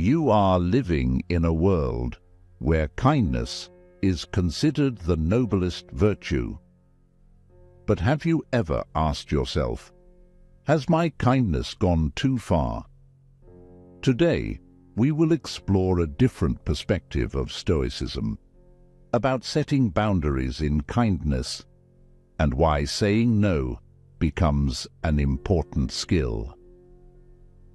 You are living in a world where kindness is considered the noblest virtue. But have you ever asked yourself, has my kindness gone too far? Today, we will explore a different perspective of Stoicism, about setting boundaries in kindness and why saying no becomes an important skill.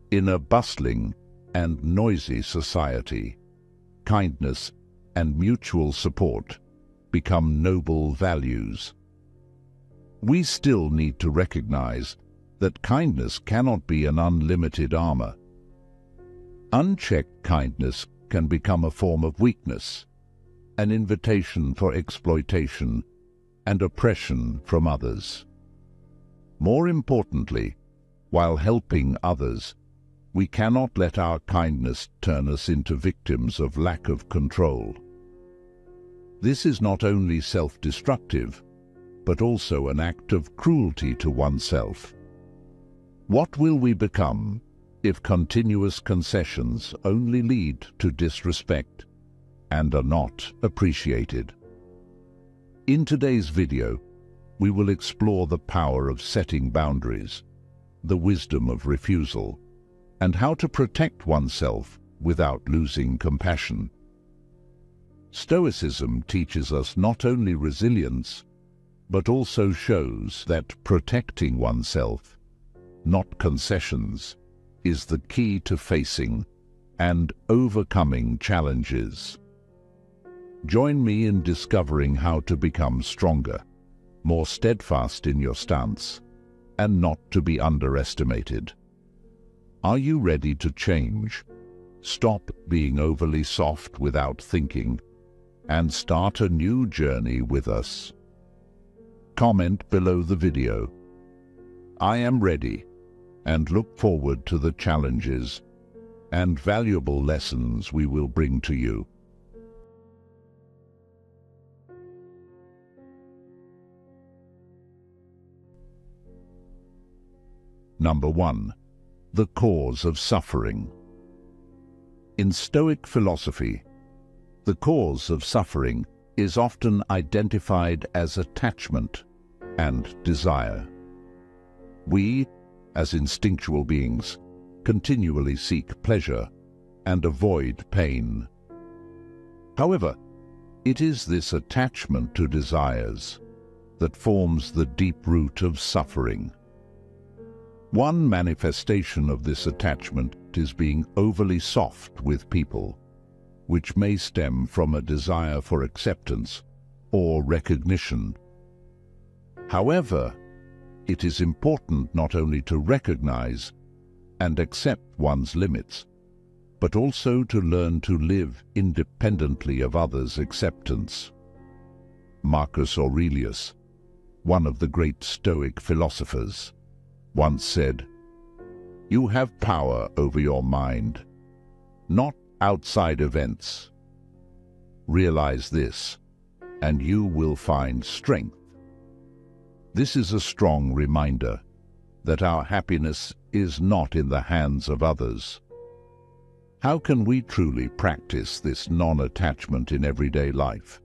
In a bustling and noisy society, kindness and mutual support become noble values. We still need to recognize that kindness cannot be an unlimited armor. Unchecked kindness can become a form of weakness, an invitation for exploitation and oppression from others. More importantly, while helping others, we cannot let our kindness turn us into victims of lack of control. This is not only self-destructive, but also an act of cruelty to oneself. What will we become if continuous concessions only lead to disrespect and are not appreciated? In today's video, we will explore the power of setting boundaries, the wisdom of refusal, and how to protect oneself without losing compassion. Stoicism teaches us not only resilience, but also shows that protecting oneself, not concessions, is the key to facing and overcoming challenges. Join me in discovering how to become stronger, more steadfast in your stance, and not to be underestimated. Are you ready to change? Stop being overly soft without thinking, and start a new journey with us. Comment below the video. I am ready, and look forward to the challenges and valuable lessons we will bring to you. Number 1. The cause of suffering. In Stoic philosophy, the cause of suffering is often identified as attachment and desire. We, as instinctual beings, continually seek pleasure and avoid pain. However, it is this attachment to desires that forms the deep root of suffering. One manifestation of this attachment is being overly soft with people, which may stem from a desire for acceptance or recognition. However, it is important not only to recognize and accept one's limits, but also to learn to live independently of others' acceptance. Marcus Aurelius, one of the great Stoic philosophers, once said, "You have power over your mind, not outside events. Realize this, and you will find strength." This is a strong reminder that our happiness is not in the hands of others. How can we truly practice this non-attachment in everyday life?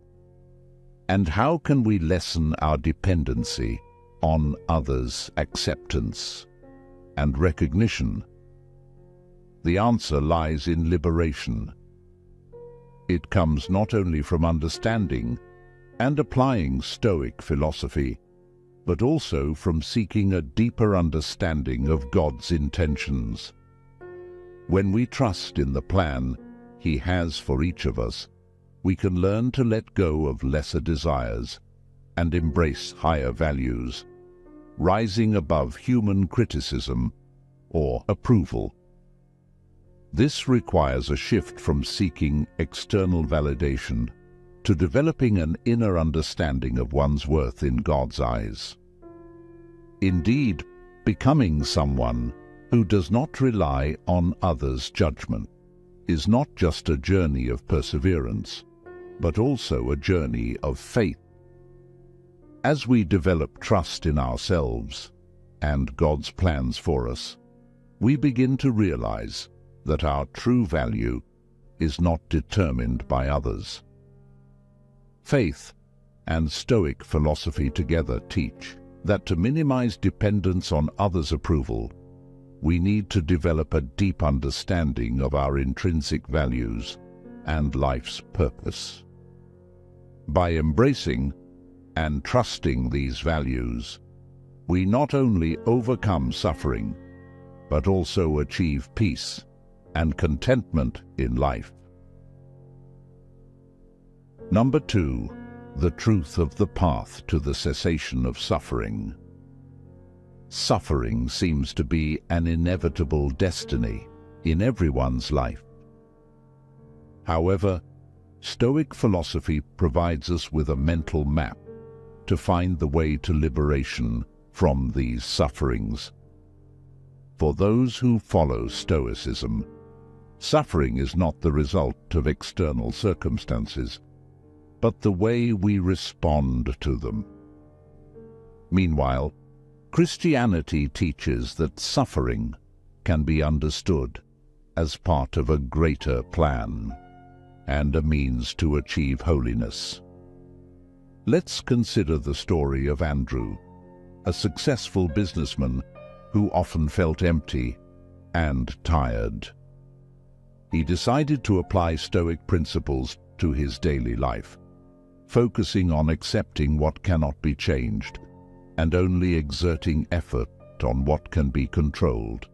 And how can we lessen our dependency on others' acceptance and recognition? The answer lies in liberation. It comes not only from understanding and applying Stoic philosophy, but also from seeking a deeper understanding of God's intentions. When we trust in the plan He has for each of us, we can learn to let go of lesser desires and embrace higher values, rising above human criticism or approval. This requires a shift from seeking external validation to developing an inner understanding of one's worth in God's eyes. Indeed, becoming someone who does not rely on others' judgment is not just a journey of perseverance, but also a journey of faith. As we develop trust in ourselves and God's plans for us, we begin to realize that our true value is not determined by others. Faith and Stoic philosophy together teach that to minimize dependence on others' approval, we need to develop a deep understanding of our intrinsic values and life's purpose. By embracing and trusting these values, we not only overcome suffering, but also achieve peace and contentment in life. Number 2, the truth of the path to the cessation of suffering. Suffering seems to be an inevitable destiny in everyone's life. However, Stoic philosophy provides us with a mental map to find the way to liberation from these sufferings. For those who follow Stoicism, suffering is not the result of external circumstances, but the way we respond to them. Meanwhile, Christianity teaches that suffering can be understood as part of a greater plan and a means to achieve holiness. Let's consider the story of Andrew, a successful businessman who often felt empty and tired. He decided to apply Stoic principles to his daily life, focusing on accepting what cannot be changed and only exerting effort on what can be controlled.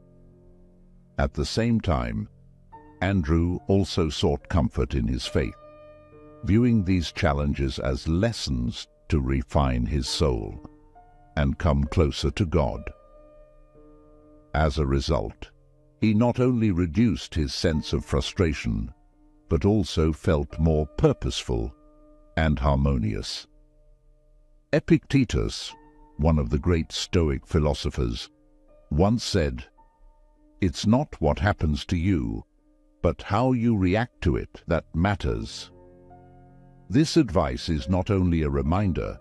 At the same time, Andrew also sought comfort in his faith, viewing these challenges as lessons to refine his soul and come closer to God. As a result, he not only reduced his sense of frustration, but also felt more purposeful and harmonious. Epictetus, one of the great Stoic philosophers, once said, "It's not what happens to you, but how you react to it that matters." This advice is not only a reminder,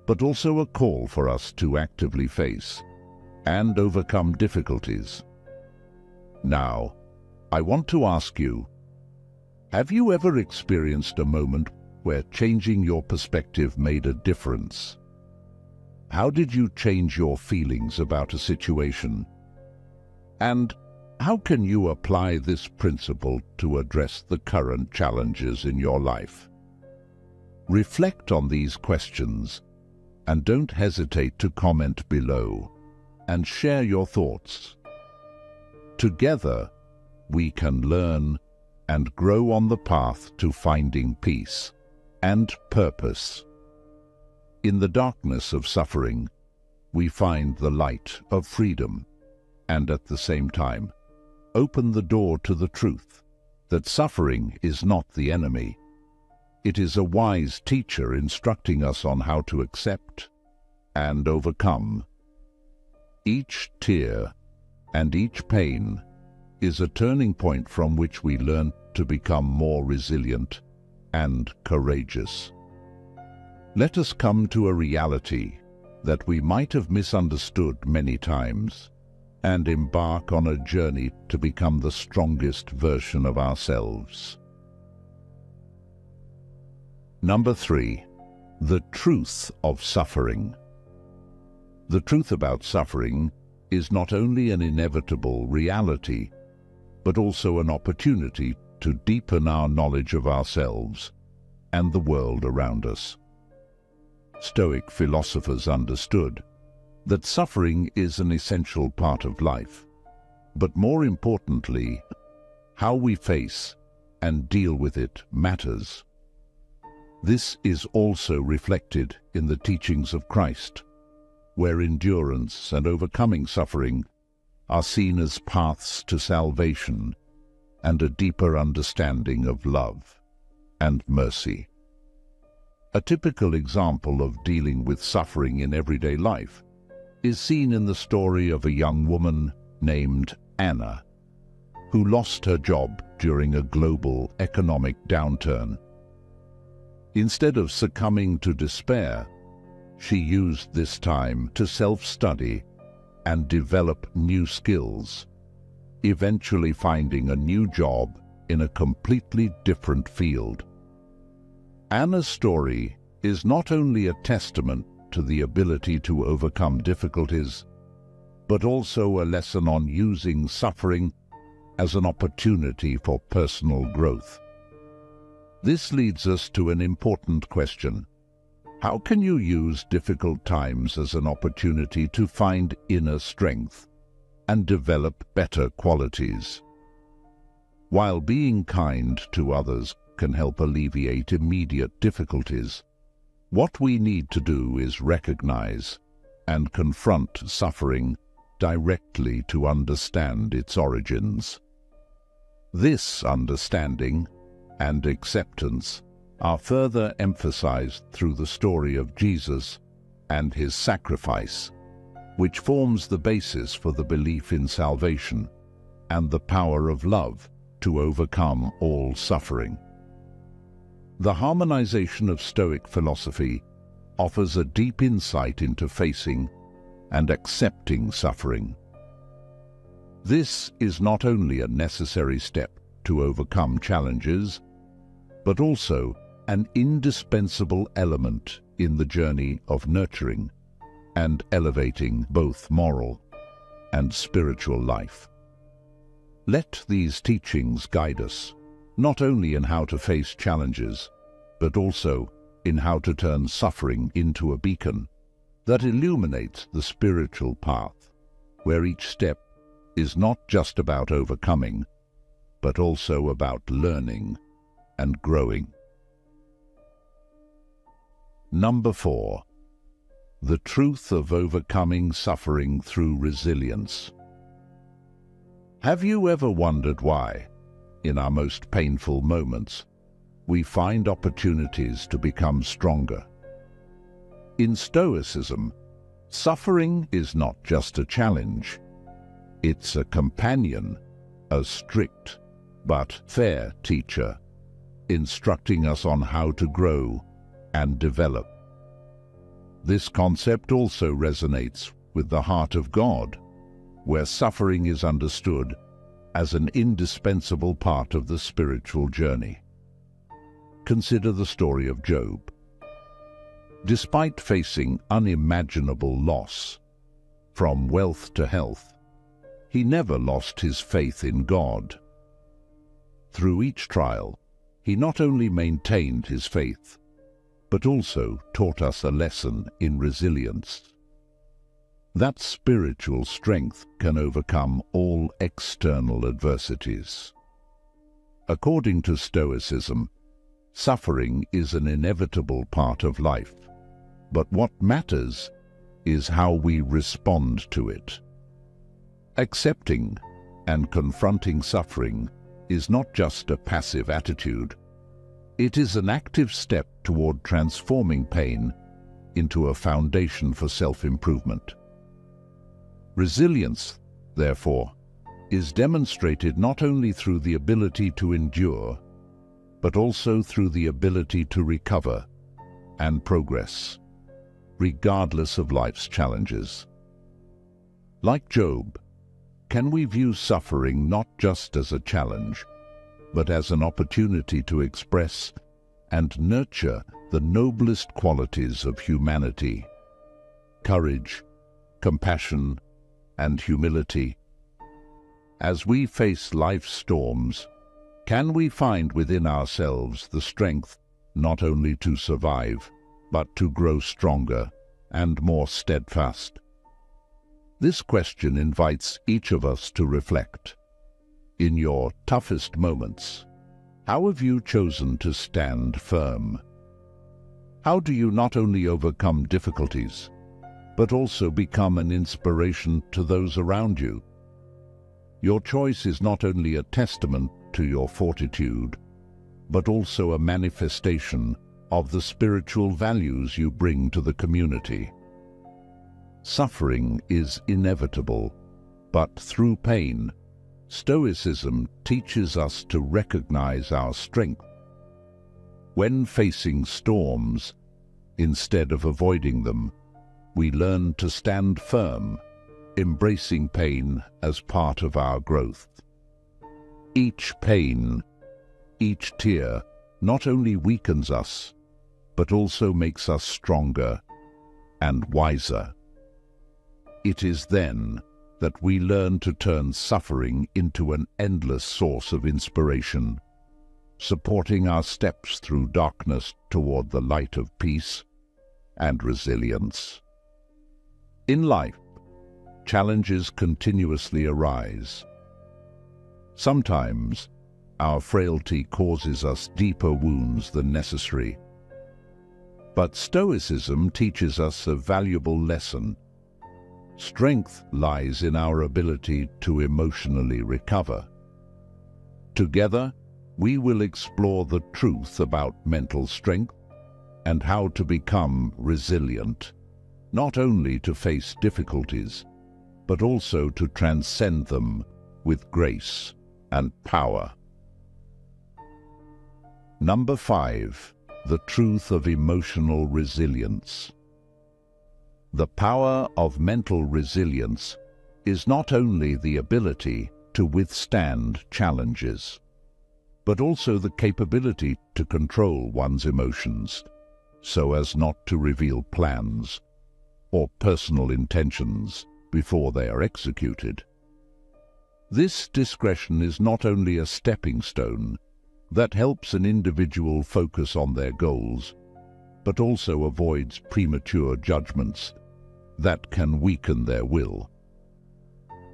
but also a call for us to actively face and overcome difficulties. Now, I want to ask you, have you ever experienced a moment where changing your perspective made a difference? How did you change your feelings about a situation? And how can you apply this principle to address the current challenges in your life? Reflect on these questions and don't hesitate to comment below and share your thoughts. Together, we can learn and grow on the path to finding peace and purpose. In the darkness of suffering, we find the light of freedom, and at the same time, open the door to the truth that suffering is not the enemy. It is a wise teacher instructing us on how to accept and overcome. Each tear and each pain is a turning point from which we learn to become more resilient and courageous. Let us come to a reality that we might have misunderstood many times and embark on a journey to become the strongest version of ourselves. Number 3, the truth of suffering. The truth about suffering is not only an inevitable reality, but also an opportunity to deepen our knowledge of ourselves and the world around us. Stoic philosophers understood that suffering is an essential part of life, but more importantly, how we face and deal with it matters. This is also reflected in the teachings of Christ, where endurance and overcoming suffering are seen as paths to salvation and a deeper understanding of love and mercy. A typical example of dealing with suffering in everyday life is seen in the story of a young woman named Anna, who lost her job during a global economic downturn. Instead of succumbing to despair, she used this time to self-study and develop new skills. eventually finding a new job in a completely different field. Anna's story is not only a testament to the ability to overcome difficulties, but also a lesson on using suffering as an opportunity for personal growth. This leads us to an important question. How can you use difficult times as an opportunity to find inner strength and develop better qualities? While being kind to others can help alleviate immediate difficulties, what we need to do is recognize and confront suffering directly to understand its origins. This understanding and acceptance are further emphasized through the story of Jesus and his sacrifice, which forms the basis for the belief in salvation and the power of love to overcome all suffering. The harmonization of Stoic philosophy offers a deep insight into facing and accepting suffering. This is not only a necessary step to overcome challenges, but also an indispensable element in the journey of nurturing and elevating both moral and spiritual life. Let these teachings guide us, not only in how to face challenges, but also in how to turn suffering into a beacon that illuminates the spiritual path, where each step is not just about overcoming, but also about learning and growing. Number 4. The truth of overcoming suffering through resilience. Have you ever wondered why, in our most painful moments, we find opportunities to become stronger? In Stoicism, suffering is not just a challenge. It's a companion, a strict but fair teacher, instructing us on how to grow and develop. This concept also resonates with the heart of God, where suffering is understood as an indispensable part of the spiritual journey. Consider the story of Job. Despite facing unimaginable loss, from wealth to health, he never lost his faith in God. Through each trial, he not only maintained his faith, but also taught us a lesson in resilience. That spiritual strength can overcome all external adversities. According to Stoicism, suffering is an inevitable part of life, but what matters is how we respond to it. Accepting and confronting suffering is not just a passive attitude. It is an active step toward transforming pain into a foundation for self-improvement. Resilience, therefore, is demonstrated not only through the ability to endure, but also through the ability to recover and progress, regardless of life's challenges. Like Job, can we view suffering not just as a challenge, but as an opportunity to express and nurture the noblest qualities of humanity: courage, compassion, and humility? As we face life's storms, can we find within ourselves the strength not only to survive, but to grow stronger and more steadfast? This question invites each of us to reflect. In your toughest moments, how have you chosen to stand firm? How do you not only overcome difficulties, but also become an inspiration to those around you? Your choice is not only a testament to your fortitude, but also a manifestation of the spiritual values you bring to the community. Suffering is inevitable, but through pain, Stoicism teaches us to recognize our strength. When facing storms, instead of avoiding them, we learn to stand firm, embracing pain as part of our growth. Each pain, each tear, not only weakens us, but also makes us stronger and wiser. It is then that we learn to turn suffering into an endless source of inspiration, supporting our steps through darkness toward the light of peace and resilience. In life, challenges continuously arise. Sometimes, our frailty causes us deeper wounds than necessary. But Stoicism teaches us a valuable lesson. Strength lies in our ability to emotionally recover. Together, we will explore the truth about mental strength and how to become resilient, not only to face difficulties, but also to transcend them with grace and power. Number 5. The truth of emotional resilience. The power of mental resilience is not only the ability to withstand challenges, but also the capability to control one's emotions so as not to reveal plans or personal intentions before they are executed. This discretion is not only a stepping stone that helps an individual focus on their goals, but also avoids premature judgments that can weaken their will.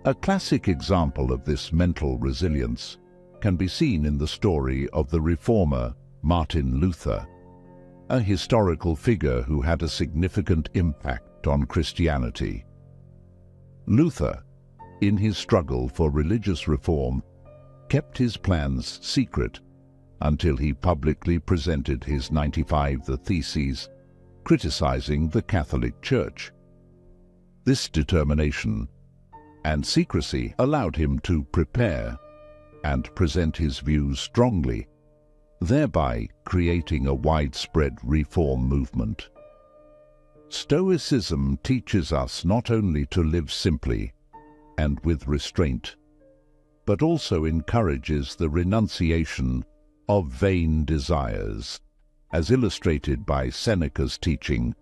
A classic example of this mental resilience can be seen in the story of the reformer Martin Luther, a historical figure who had a significant impact on Christianity. Luther, in his struggle for religious reform, kept his plans secret until he publicly presented his 95 Theses, criticizing the Catholic Church. This determination and secrecy allowed him to prepare and present his views strongly, thereby creating a widespread reform movement. Stoicism teaches us not only to live simply and with restraint, but also encourages the renunciation of vain desires, as illustrated by Seneca's teaching,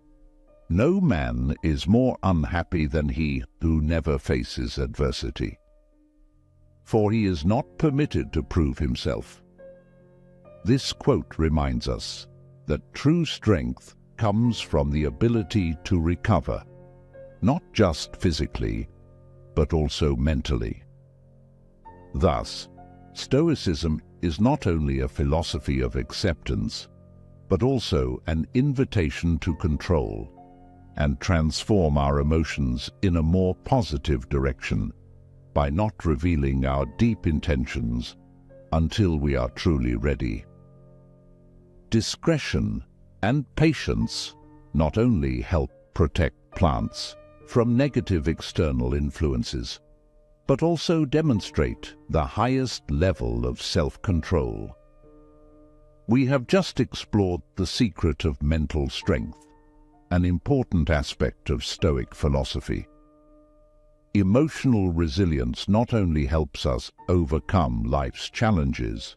"No man is more unhappy than he who never faces adversity, for he is not permitted to prove himself." This quote reminds us that true strength comes from the ability to recover, not just physically, but also mentally. Thus, Stoicism is not only a philosophy of acceptance, but also an invitation to control and transform our emotions in a more positive direction by not revealing our deep intentions until we are truly ready. Discretion and patience not only help protect plants from negative external influences, but also demonstrate the highest level of self-control. We have just explored the secret of mental strength, an important aspect of Stoic philosophy. Emotional resilience not only helps us overcome life's challenges,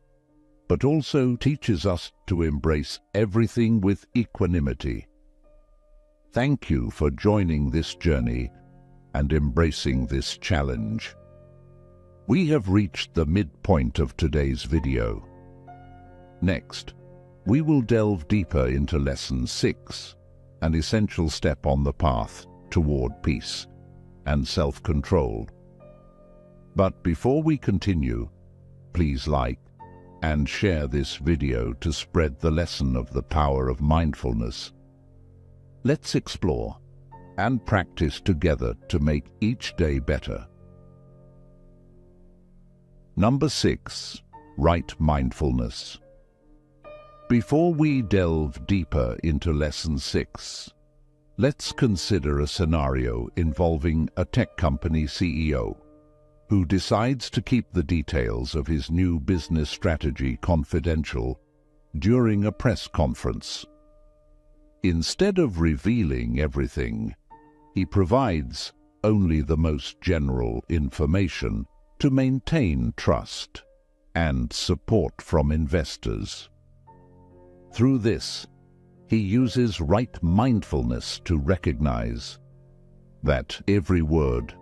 but also teaches us to embrace everything with equanimity. Thank you for joining this journey and embracing this challenge. We have reached the midpoint of today's video. Next, we will delve deeper into Lesson 6, an essential step on the path toward peace and self-control. But before we continue, please like and share this video to spread the lesson of the power of mindfulness. Let's explore and practice together to make each day better. Number 6. Right mindfulness. Before we delve deeper into Lesson 6, let's consider a scenario involving a tech company CEO who decides to keep the details of his new business strategy confidential during a press conference. Instead of revealing everything, he provides only the most general information to maintain trust and support from investors. Through this, he uses right mindfulness to recognize that every word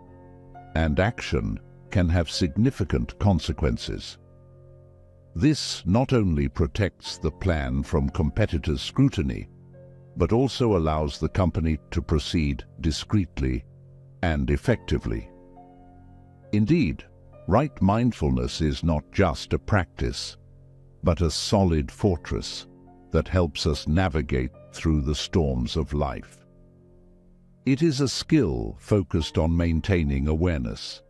and action can have significant consequences. This not only protects the plan from competitors' scrutiny, but also allows the company to proceed discreetly and effectively. Indeed, right mindfulness is not just a practice, but a solid fortress that helps us navigate through the storms of life. It is a skill focused on maintaining awareness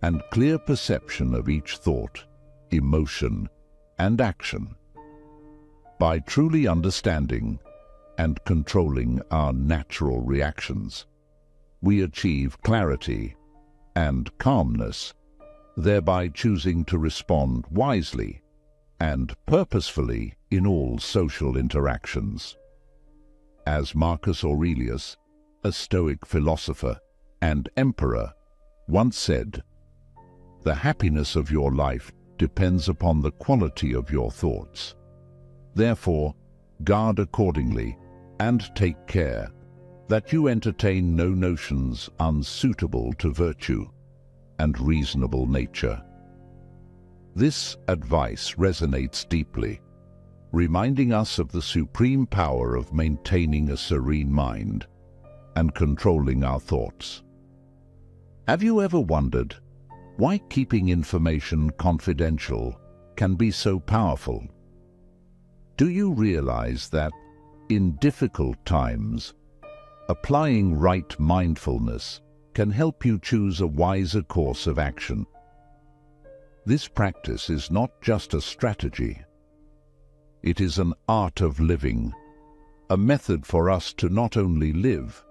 and clear perception of each thought, emotion, and action. By truly understanding and controlling our natural reactions, we achieve clarity and calmness, thereby choosing to respond wisely and purposefully in all social interactions. As Marcus Aurelius, a Stoic philosopher and emperor, once said, "The happiness of your life depends upon the quality of your thoughts. Therefore, guard accordingly and take care that you entertain no notions unsuitable to virtue and reasonable nature." This advice resonates deeply, reminding us of the supreme power of maintaining a serene mind and controlling our thoughts. Have you ever wondered why keeping information confidential can be so powerful? Do you realize that in difficult times, applying right mindfulness can help you choose a wiser course of action? This practice is not just a strategy. It is an art of living, a method for us to not only live,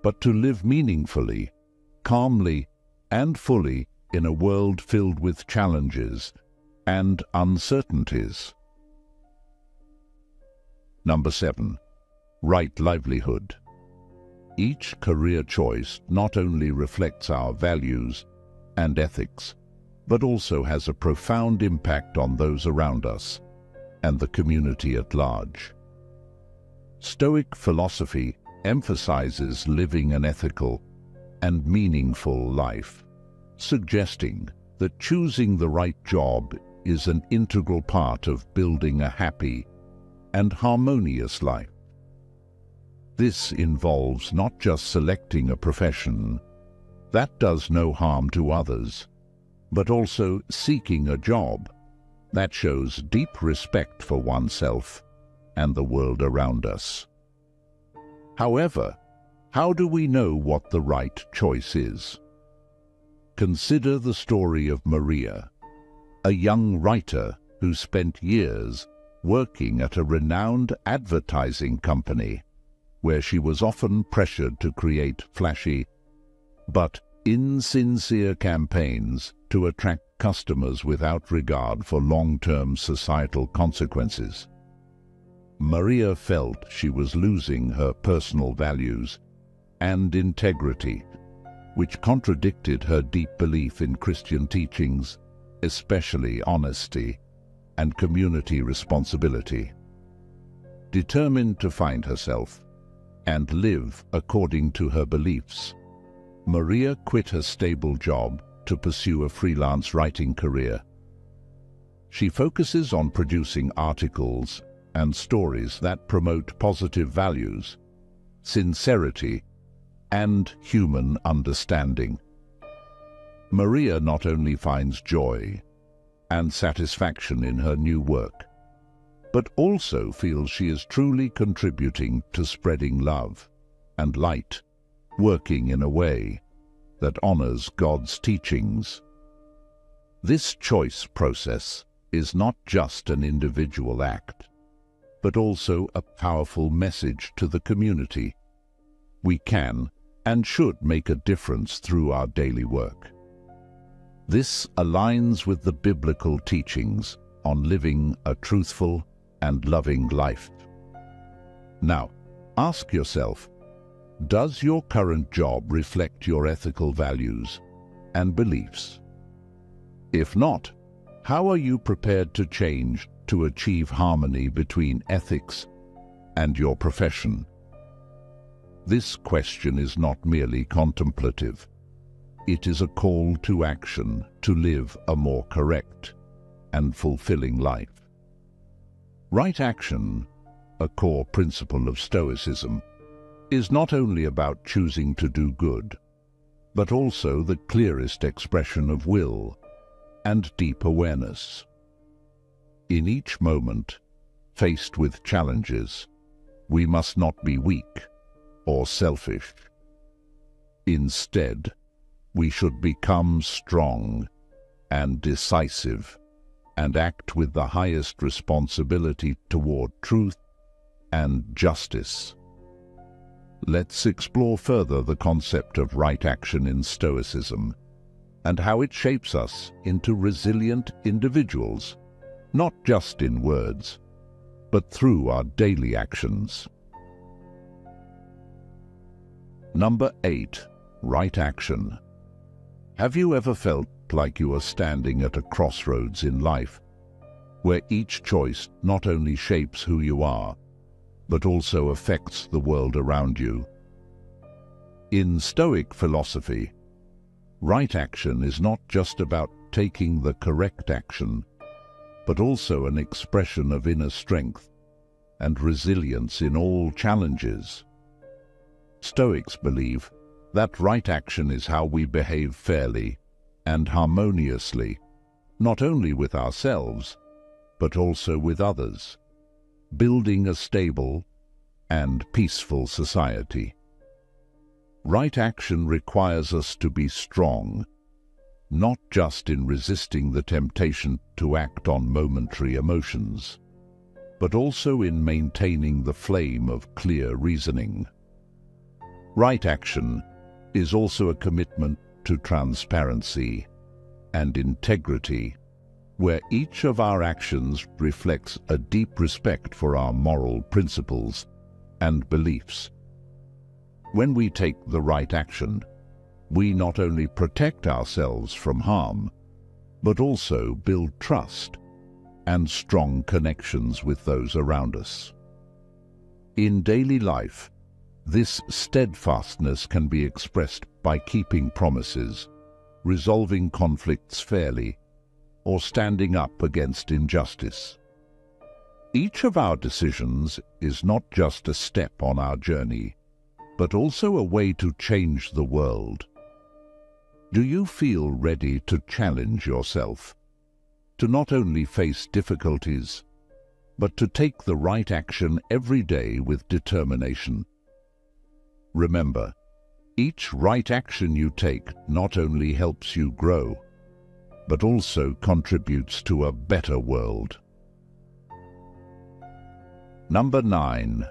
but to live meaningfully, calmly, and fully in a world filled with challenges and uncertainties. Number 7. Right livelihood. Each career choice not only reflects our values and ethics, but also has a profound impact on those around us and the community at large. Stoic philosophy emphasizes living an ethical and meaningful life, suggesting that choosing the right job is an integral part of building a happy and harmonious life. This involves not just selecting a profession that does no harm to others, but also seeking a job that shows deep respect for oneself and the world around us. However, how do we know what the right choice is? Consider the story of Maria, a young writer who spent years working at a renowned advertising company, where she was often pressured to create flashy but insincere campaigns to attract customers without regard for long-term societal consequences. Maria felt she was losing her personal values and integrity, which contradicted her deep belief in Christian teachings, especially honesty and community responsibility. Determined to find herself and live according to her beliefs, Maria quit her stable job to pursue a freelance writing career. She focuses on producing articles and stories that promote positive values, sincerity, and human understanding. Maria not only finds joy and satisfaction in her new work, but also feels she is truly contributing to spreading love and light, working in a way that honors God's teachings. This choice process is not just an individual act, but also a powerful message to the community. We can and should make a difference through our daily work. This aligns with the biblical teachings on living a truthful and loving life. Now, ask yourself, Does your current job reflect your ethical values and beliefs? If not, how are you prepared to change to achieve harmony between ethics and your profession? This question is not merely contemplative. It is a call to action to live a more correct and fulfilling life. Right action, a core principle of Stoicism, is not only about choosing to do good, but also the clearest expression of will and deep awareness. In each moment, faced with challenges, we must not be weak or selfish. Instead, we should become strong and decisive and act with the highest responsibility toward truth and justice. Let's explore further the concept of right action in Stoicism and how it shapes us into resilient individuals, not just in words, but through our daily actions. Number 8. Right action. Have you ever felt like you are standing at a crossroads in life, where each choice not only shapes who you are, but also affects the world around you? In Stoic philosophy, right action is not just about taking the correct action, but also an expression of inner strength and resilience in all challenges. Stoics believe that right action is how we behave fairly and harmoniously, not only with ourselves, but also with others, building a stable and peaceful society. Right action requires us to be strong, not just in resisting the temptation to act on momentary emotions, but also in maintaining the flame of clear reasoning. Right action is also a commitment to transparency and integrity, where each of our actions reflects a deep respect for our moral principles and beliefs. When we take the right action, we not only protect ourselves from harm, but also build trust and strong connections with those around us. In daily life, this steadfastness can be expressed by keeping promises, resolving conflicts fairly, or standing up against injustice. Each of our decisions is not just a step on our journey, but also a way to change the world. Do you feel ready to challenge yourself, to not only face difficulties, but to take the right action every day with determination? Remember, each right action you take not only helps you grow, but also contributes to a better world. Number 9.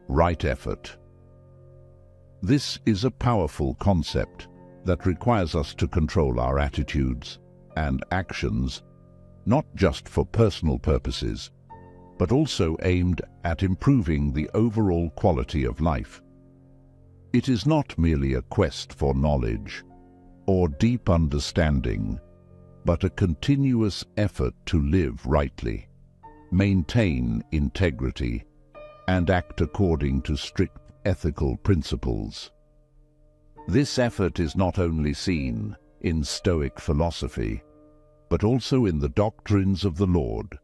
Right effort. This is a powerful concept that requires us to control our attitudes and actions, not just for personal purposes, but also aimed at improving the overall quality of life. It is not merely a quest for knowledge or deep understanding, but a continuous effort to live rightly, maintain integrity, and act according to strict ethical principles. This effort is not only seen in Stoic philosophy, but also in the doctrines of the Lord,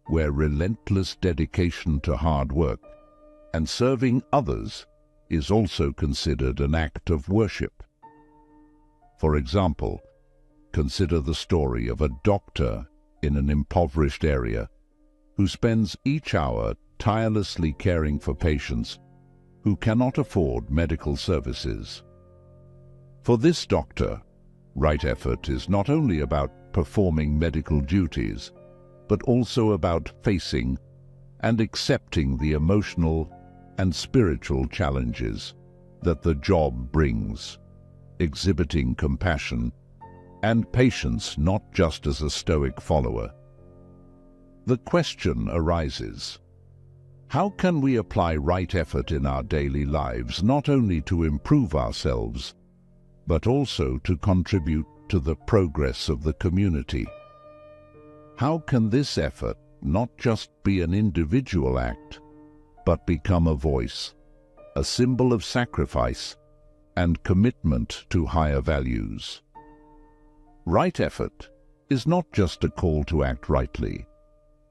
where relentless dedication to hard work and serving others is also considered an act of worship. For example, consider the story of a doctor in an impoverished area who spends each hour tirelessly caring for patients who cannot afford medical services. For this doctor, right effort is not only about performing medical duties, but also about facing and accepting the emotional and spiritual challenges that the job brings, exhibiting compassion and patience not just as a Stoic follower. The question arises, How can we apply right effort in our daily lives, not only to improve ourselves, but also to contribute to the progress of the community? How can this effort not just be an individual act, but become a voice, a symbol of sacrifice and commitment to higher values? Right effort is not just a call to act rightly,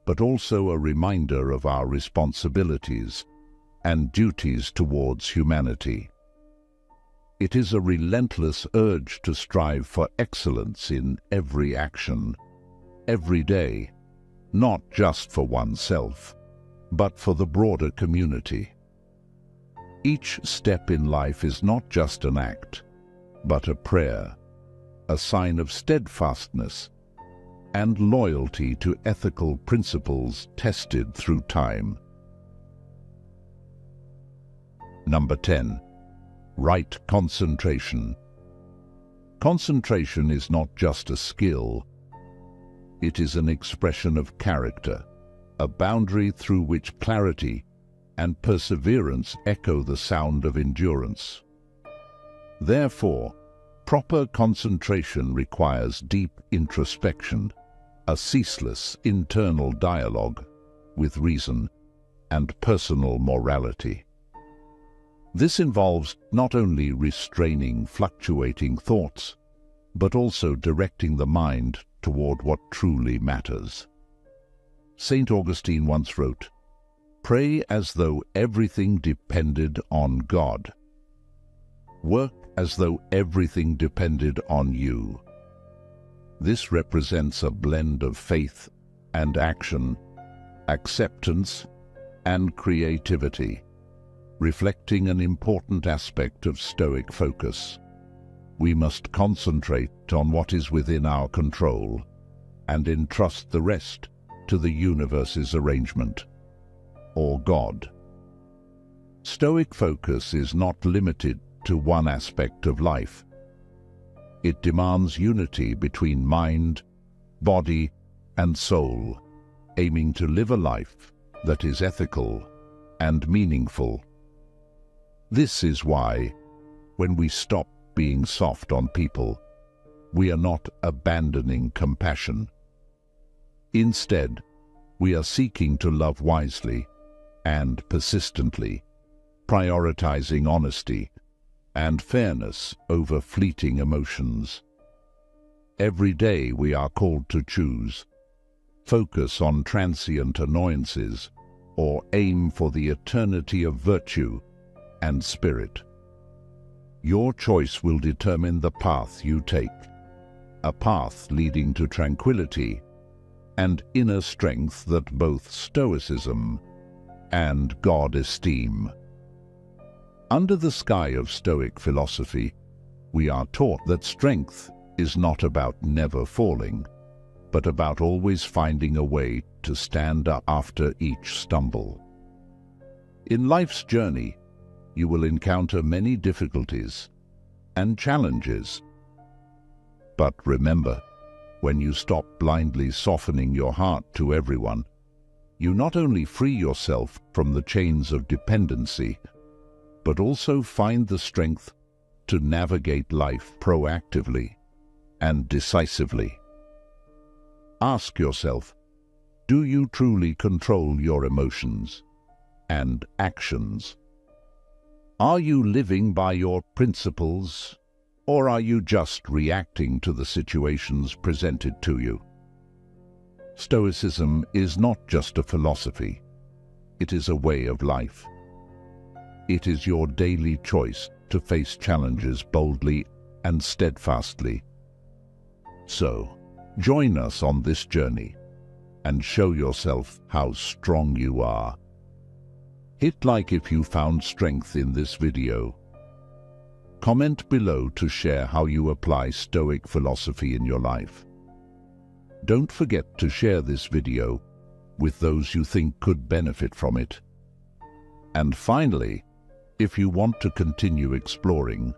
but also a reminder of our responsibilities and duties towards humanity. It is a relentless urge to strive for excellence in every action, every day, not just for oneself, but for the broader community. Each step in life is not just an act, but a prayer, a sign of steadfastness and loyalty to ethical principles tested through time. Number 10. Right concentration. Concentration is not just a skill. It is an expression of character, a boundary through which clarity and perseverance echo the sound of endurance. Therefore, proper concentration requires deep introspection, a ceaseless internal dialogue with reason and personal morality. This involves not only restraining fluctuating thoughts, but also directing the mind toward what truly matters. St. Augustine once wrote, "Pray as though everything depended on God. Work as though everything depended on you." This represents a blend of faith and action, acceptance and creativity, reflecting an important aspect of Stoic focus. We must concentrate on what is within our control and entrust the rest to the universe's arrangement, or God. Stoic focus is not limited to one aspect of life. It demands unity between mind, body, and soul, aiming to live a life that is ethical and meaningful. This is why, when we stop being soft on people, we are not abandoning compassion. Instead, we are seeking to love wisely and persistently, prioritizing honesty and fairness over fleeting emotions. Every day we are called to choose, focus on transient annoyances, or aim for the eternity of virtue and spirit. Your choice will determine the path you take, a path leading to tranquility and inner strength that both Stoicism and God esteem. Under the sky of Stoic philosophy, we are taught that strength is not about never falling, but about always finding a way to stand up after each stumble. In life's journey, you will encounter many difficulties and challenges. But remember, when you stop blindly softening your heart to everyone, you not only free yourself from the chains of dependency, but also find the strength to navigate life proactively and decisively. Ask yourself, do you truly control your emotions and actions? Are you living by your principles, or are you just reacting to the situations presented to you? Stoicism is not just a philosophy, it is a way of life. It is your daily choice to face challenges boldly and steadfastly. So, join us on this journey and show yourself how strong you are. Hit like if you found strength in this video. Comment below to share how you apply Stoic philosophy in your life. Don't forget to share this video with those you think could benefit from it. And finally, if you want to continue exploring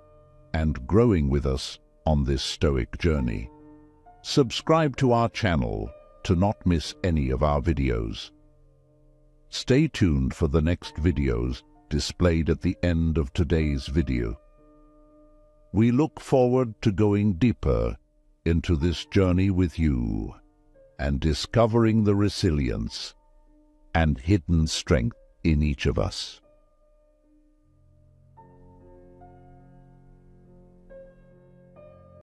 and growing with us on this Stoic journey, subscribe to our channel to not miss any of our videos. Stay tuned for the next videos displayed at the end of today's video. We look forward to going deeper into this journey with you and discovering the resilience and hidden strength in each of us.